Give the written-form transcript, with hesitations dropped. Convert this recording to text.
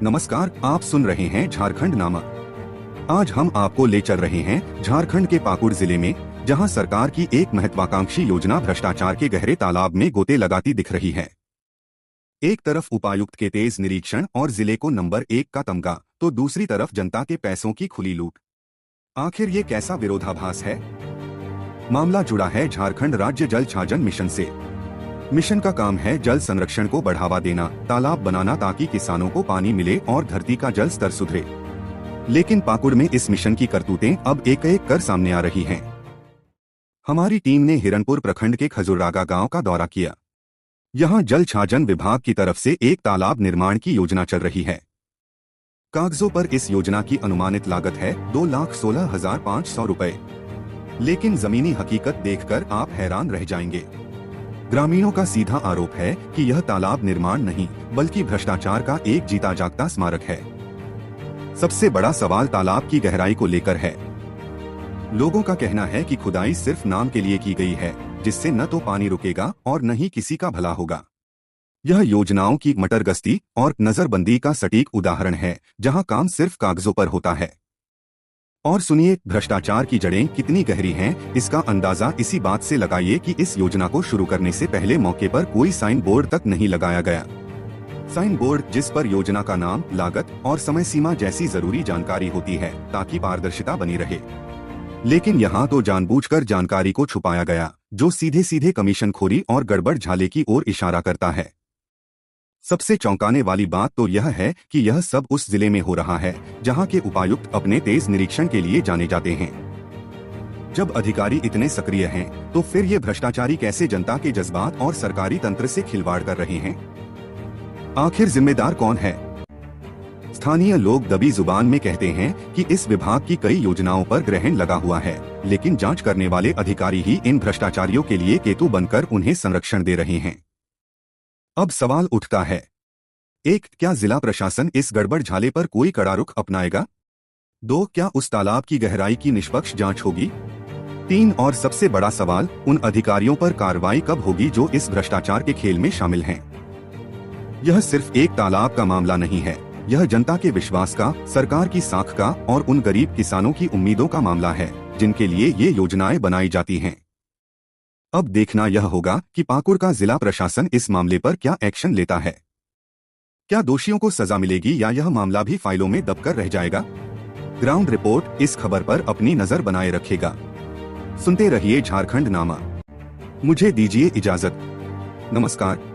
नमस्कार, आप सुन रहे हैं झारखंड नामा। आज हम आपको ले चल रहे हैं झारखंड के पाकुड़ जिले में, जहां सरकार की एक महत्वाकांक्षी योजना भ्रष्टाचार के गहरे तालाब में गोते लगाती दिख रही है। एक तरफ उपायुक्त के तेज निरीक्षण और जिले को नंबर 1 का तमगा, तो दूसरी तरफ जनता के पैसों की खुली लूट। आखिर ये कैसा विरोधाभास है? मामला जुड़ा है झारखंड राज्य जल छाजन मिशन से। मिशन का काम है जल संरक्षण को बढ़ावा देना, तालाब बनाना ताकि किसानों को पानी मिले और धरती का जल स्तर सुधरे। लेकिन पाकुड़ में इस मिशन की करतूतें अब एक एक कर सामने आ रही हैं। हमारी टीम ने हिरनपुर प्रखंड के खजुरागा गांव का दौरा किया। यहां जल छाजन विभाग की तरफ से एक तालाब निर्माण की योजना चल रही है। कागजों पर इस योजना की अनुमानित लागत है 2,16,500 रुपए, लेकिन जमीनी हकीकत देखकर आप हैरान रह जाएंगे। ग्रामीणों का सीधा आरोप है कि यह तालाब निर्माण नहीं बल्कि भ्रष्टाचार का एक जीता जागता स्मारक है। सबसे बड़ा सवाल तालाब की गहराई को लेकर है। लोगों का कहना है कि खुदाई सिर्फ नाम के लिए की गई है, जिससे न तो पानी रुकेगा और न ही किसी का भला होगा। यह योजनाओं की मटरगश्ती और नजरबंदी का सटीक उदाहरण है, जहां काम सिर्फ कागजों पर होता है। और सुनिए, भ्रष्टाचार की जड़ें कितनी गहरी हैं, इसका अंदाजा इसी बात से लगाइए कि इस योजना को शुरू करने से पहले मौके पर कोई साइन बोर्ड तक नहीं लगाया गया। साइन बोर्ड जिस पर योजना का नाम, लागत और समय सीमा जैसी जरूरी जानकारी होती है, ताकि पारदर्शिता बनी रहे। लेकिन यहाँ तो जानबूझकर जानकारी को छुपाया गया, जो सीधे सीधे कमीशनखोरी और गड़बड़ झाले की ओर इशारा करता है। सबसे चौंकाने वाली बात तो यह है कि यह सब उस जिले में हो रहा है जहां के उपायुक्त अपने तेज निरीक्षण के लिए जाने जाते हैं। जब अधिकारी इतने सक्रिय हैं, तो फिर ये भ्रष्टाचारी कैसे जनता के जज्बात और सरकारी तंत्र से खिलवाड़ कर रहे हैं? आखिर जिम्मेदार कौन है? स्थानीय लोग दबी जुबान में कहते हैं कि इस विभाग की कई योजनाओं पर ग्रहण लगा हुआ है, लेकिन जांच करने वाले अधिकारी ही इन भ्रष्टाचारियों के लिए केतु बनकर उन्हें संरक्षण दे रहे हैं। अब सवाल उठता है, 1. क्या जिला प्रशासन इस गड़बड़ झाले पर कोई कड़ा रुख अपनाएगा? 2. क्या उस तालाब की गहराई की निष्पक्ष जांच होगी? 3. और सबसे बड़ा सवाल, उन अधिकारियों पर कार्रवाई कब होगी जो इस भ्रष्टाचार के खेल में शामिल हैं? यह सिर्फ एक तालाब का मामला नहीं है, यह जनता के विश्वास का, सरकार की साख का और उन गरीब किसानों की उम्मीदों का मामला है, जिनके लिए ये योजनाएं बनाई जाती हैं। अब देखना यह होगा कि पाकुड़ का जिला प्रशासन इस मामले पर क्या एक्शन लेता है। क्या दोषियों को सजा मिलेगी या यह मामला भी फाइलों में दबकर रह जाएगा? ग्राउंड रिपोर्ट इस खबर पर अपनी नजर बनाए रखेगा। सुनते रहिए झारखंड नामा। मुझे दीजिए इजाजत। नमस्कार।